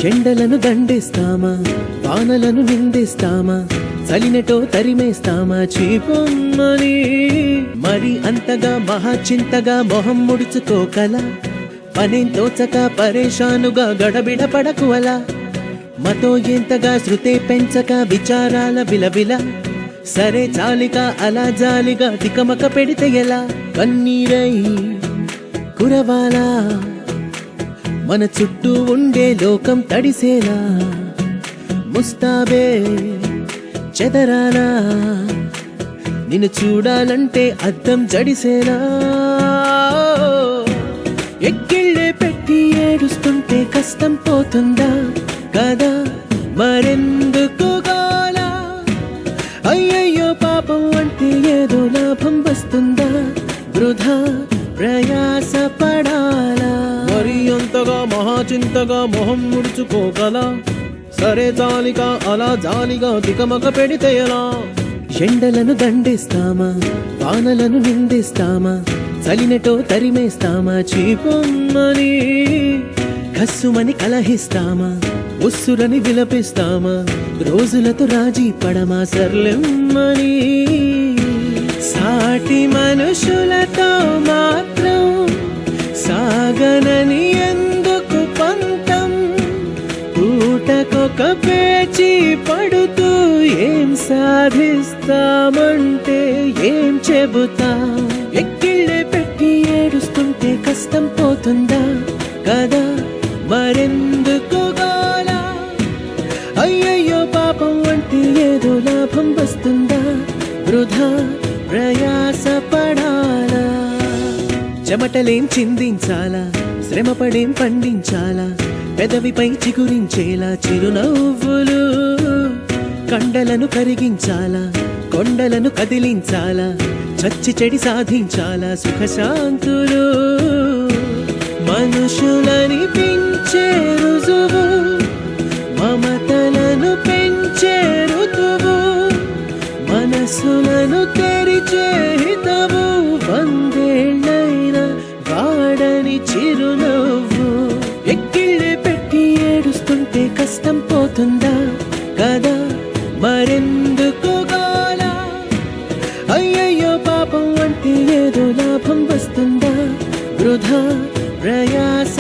ఎండలను దండిస్తామా, వానలను నిందిస్తామా, చలినటో తరిమేస్తామా చీపొమ్మని. మరి అంతగా మహాచింతగా మొహం ముడుచుకోకలా, పనేం తోచక పరేషానుగా గడబిడ పడకు అలా. మతో ఎంతగా శృతే పెంచక విచారాల విలవిల, సరే చాలిక అలా జాలిగా తికమక పెడితే ఎలా. కన్నీరై కురవాలా, మన చుట్టూ ఉండే లోకం తడిసేలా, ముస్తాబే చెదరాలా, నిన్ను చూడాలంటే అద్దం జడిసేలా. ఎక్కిళ్ళే పెట్టి ఏడుస్తుంటే కష్టం పోతుందా కదా, మరెందుకు గోలా. అయ్యయ్యో పాపం అంటే ఏదో లాభం వస్తుందా, వృధా ప్రయాస పడాలా. మరి అంతగా మహాచింతగా మొహం ముడుచుకోగలా, సరే జాలిగా అలా జాలిగా తికమక పెడితే ఎలా. ఎండలను దండిస్తామా, వానలను నిందిస్తామా, చలినటో తరిమేస్తామా చీపొమ్మని. కస్సుమని కలహిస్తామా, ఉస్సురని విలపిస్తామా, రోజులతో రాజీ పడమా సర్లెమ్మని. సాటి మనుషులతో మాత్రం సాగనని ఎందుకు పంతం, పూటకొక పేచి పడుతూ ఏం సాధిస్తామంటే ఏం చెబుతాం. ఎక్కిళ్ళే పెట్టి ఏడుస్తుంటే కష్టం పోతుందా కదా, మరెందుకు గోలా. అయ్యయ్యో పాపం అంటే ఏదో లాభం వస్తుందా, వృధా ప్రయాస పడాలా. చెమటలేం చిందించాలా, శ్రమపడేం పండించాలా, పెదవిపై చిగురించేలా చిరునవ్వులు. కండలను కరిగించాలా, కొండలను కదిలించాలా, చచ్చి చెడి సాధించాలా సుఖశాంతులు. మనుషులని పెంచే రుజువు, మమతలను పెంచే ఋతువు, మనసులను తెరిచే హితవు, వందేళ్ళైన వాడని చిరునవ్వు. ఎక్కిళ్ళే పెట్టి ఏడుస్తుంటే కష్టం పోతుందా కదా, మరెందుకు గోలా. అయ్యయ్యో పాపం అంటే ఏదో లాభం వస్తుందా, వృధా ప్రయాస